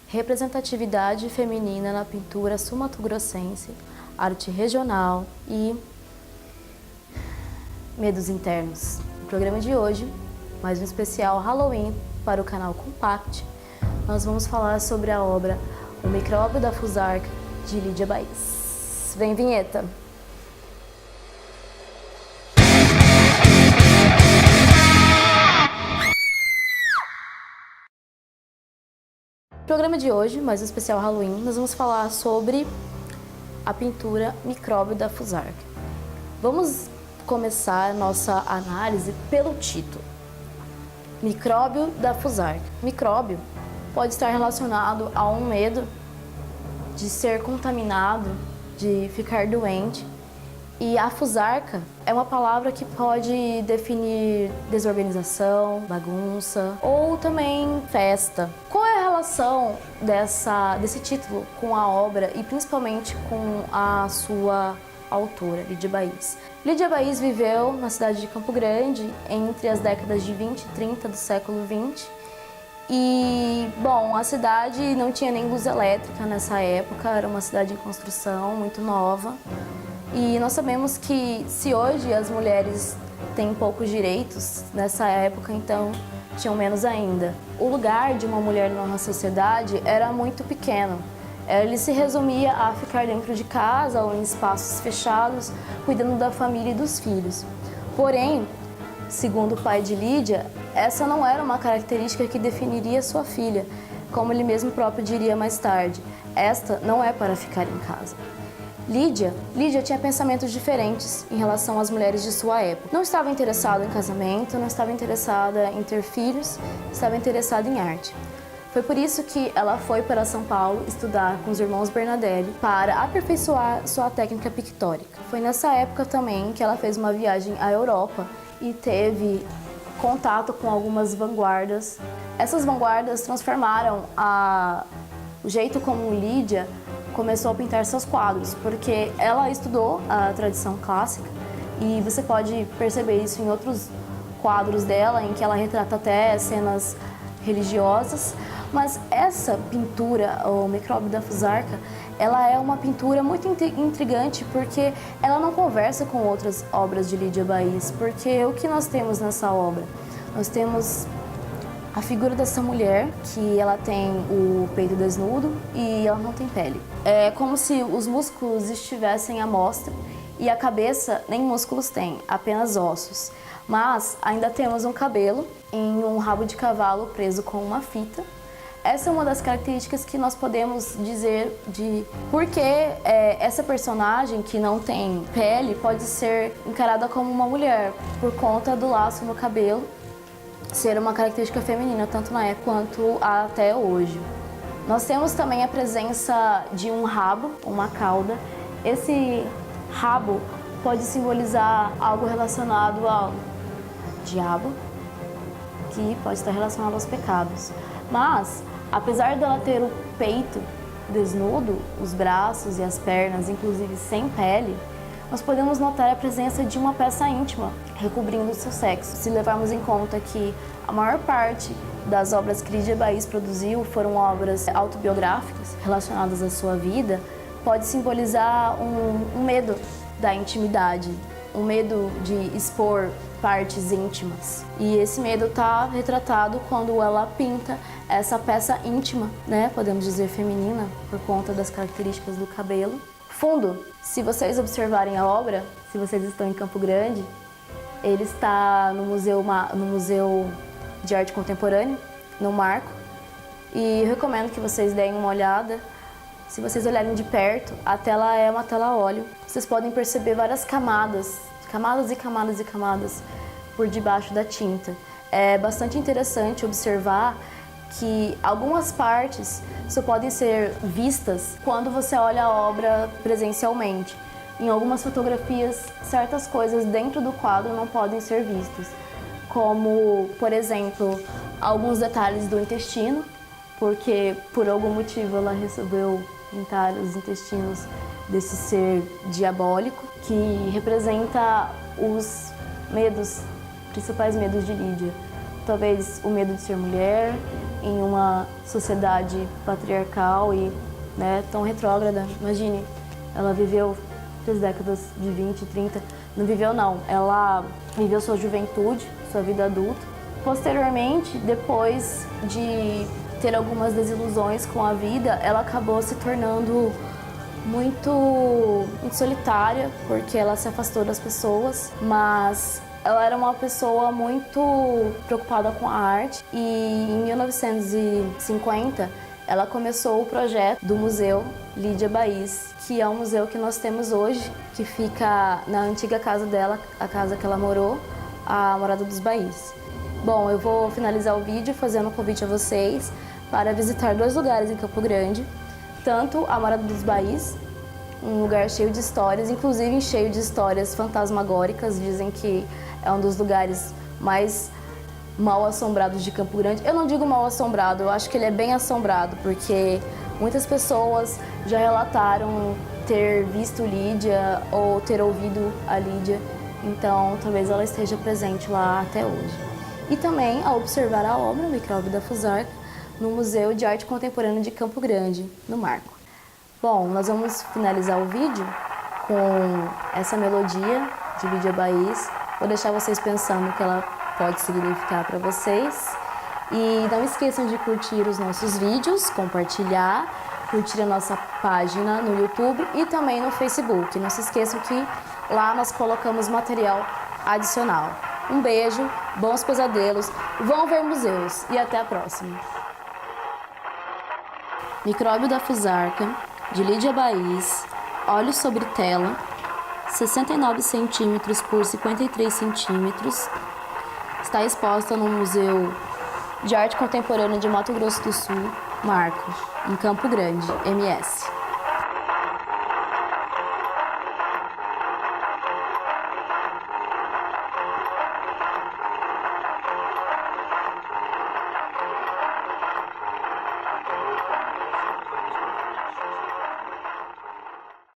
representatividade feminina na pintura sul-mato-grossense, arte regional e medos internos. No programa de hoje, mais um especial Halloween para o canal Compact, nós vamos falar sobre a obra O Micróbio da Fusarca, de Lídia Baís. Vem, vinheta! No programa de hoje, mais um especial Halloween, nós vamos falar sobre a pintura Micróbio da Fusarca. Vamos começar a nossa análise pelo título. Micróbio da Fusarca. Micróbio pode estar relacionado a um medo de ser contaminado, de ficar doente. E a fusarca é uma palavra que pode definir desorganização, bagunça ou também festa. Qual é a relação desse título com a obra e principalmente com a sua autora, Lídia Baís? Lídia Baís viveu na cidade de Campo Grande entre as décadas de 20 e 30 do século 20. E, bom, a cidade não tinha nem luz elétrica nessa época, era uma cidade em construção, muito nova. E nós sabemos que se hoje as mulheres têm poucos direitos, nessa época então tinham menos ainda. O lugar de uma mulher na nossa sociedade era muito pequeno. Ele se resumia a ficar dentro de casa ou em espaços fechados, cuidando da família e dos filhos. Porém, segundo o pai de Lídia, essa não era uma característica que definiria sua filha, como ele mesmo próprio diria mais tarde. Esta não é para ficar em casa. Lídia tinha pensamentos diferentes em relação às mulheres de sua época. Não estava interessada em casamento, não estava interessada em ter filhos, estava interessada em arte. Foi por isso que ela foi para São Paulo estudar com os irmãos Bernadelli para aperfeiçoar sua técnica pictórica. Foi nessa época também que ela fez uma viagem à Europa e teve contato com algumas vanguardas. Essas vanguardas transformaram o jeito como Lídia começou a pintar seus quadros, porque ela estudou a tradição clássica e você pode perceber isso em outros quadros dela, em que ela retrata até cenas religiosas. Mas essa pintura, o Micróbio da Fusarca, ela é uma pintura muito intrigante porque ela não conversa com outras obras de Lídia Baís, porque o que nós temos nessa obra? Nós temos a figura dessa mulher, que ela tem o peito desnudo e ela não tem pele. É como se os músculos estivessem à mostra e a cabeça nem músculos tem, apenas ossos. Mas ainda temos um cabelo em um rabo de cavalo preso com uma fita. Essa é uma das características que nós podemos dizer de por que essa personagem que não tem pele pode ser encarada como uma mulher, por conta do laço no cabelo ser uma característica feminina, tanto na época quanto até hoje. Nós temos também a presença de um rabo, uma cauda. Esse rabo pode simbolizar algo relacionado ao diabo, que pode estar relacionado aos pecados. Mas, apesar dela ter o peito desnudo, os braços e as pernas, inclusive sem pele, nós podemos notar a presença de uma peça íntima recobrindo o seu sexo. Se levarmos em conta que a maior parte das obras que Lídia Baís produziu foram obras autobiográficas relacionadas à sua vida, pode simbolizar um medo da intimidade, um medo de expor partes íntimas. E esse medo está retratado quando ela pinta essa peça íntima, né, podemos dizer feminina, por conta das características do cabelo. Fundo, se vocês observarem a obra, se vocês estão em Campo Grande, ele está no Museu de Arte Contemporânea, no Marco, e eu recomendo que vocês deem uma olhada. Se vocês olharem de perto, a tela é uma tela a óleo. Vocês podem perceber várias camadas e camadas e camadas por debaixo da tinta. É bastante interessante observar que algumas partes só podem ser vistas quando você olha a obra presencialmente. Em algumas fotografias, certas coisas dentro do quadro não podem ser vistas, como, por exemplo, alguns detalhes do intestino, porque por algum motivo ela resolveu pintar os intestinos desse ser diabólico, que representa os medos, principais medos de Lídia. Talvez o medo de ser mulher, em uma sociedade patriarcal e, né, tão retrógrada. Imagine, ela viveu 3 décadas de 20, 30, não viveu não, ela viveu sua juventude, sua vida adulta. Posteriormente, depois de ter algumas desilusões com a vida, ela acabou se tornando muito solitária, porque ela se afastou das pessoas, mas ela era uma pessoa muito preocupada com a arte e em 1950 ela começou o projeto do Museu Lídia Baís, que é um museu que nós temos hoje, que fica na antiga casa dela, a casa que ela morou, a Morada dos Baís. Bom, eu vou finalizar o vídeo fazendo um convite a vocês para visitar 2 lugares em Campo Grande, tanto a Morada dos Baís, um lugar cheio de histórias, inclusive cheio de histórias fantasmagóricas, dizem que é um dos lugares mais mal assombrados de Campo Grande. Eu não digo mal assombrado, eu acho que ele é bem assombrado, porque muitas pessoas já relataram ter visto Lídia ou ter ouvido a Lídia, então talvez ela esteja presente lá até hoje. E também a observar a obra Micróbio da Fusarca no Museu de Arte Contemporânea de Campo Grande, no Marco. Bom, nós vamos finalizar o vídeo com essa melodia de Lídia Baís. Vou deixar vocês pensando o que ela pode significar para vocês. E não esqueçam de curtir os nossos vídeos, compartilhar, curtir a nossa página no YouTube e também no Facebook. Não se esqueçam que lá nós colocamos material adicional. Um beijo, bons pesadelos, vão ver museus e até a próxima. Micróbio da Fusarca, de Lídia Baís, óleo sobre tela, 69 cm por 53 cm, está exposta no Museu de Arte Contemporânea de Mato Grosso do Sul, Marco, em Campo Grande, MS.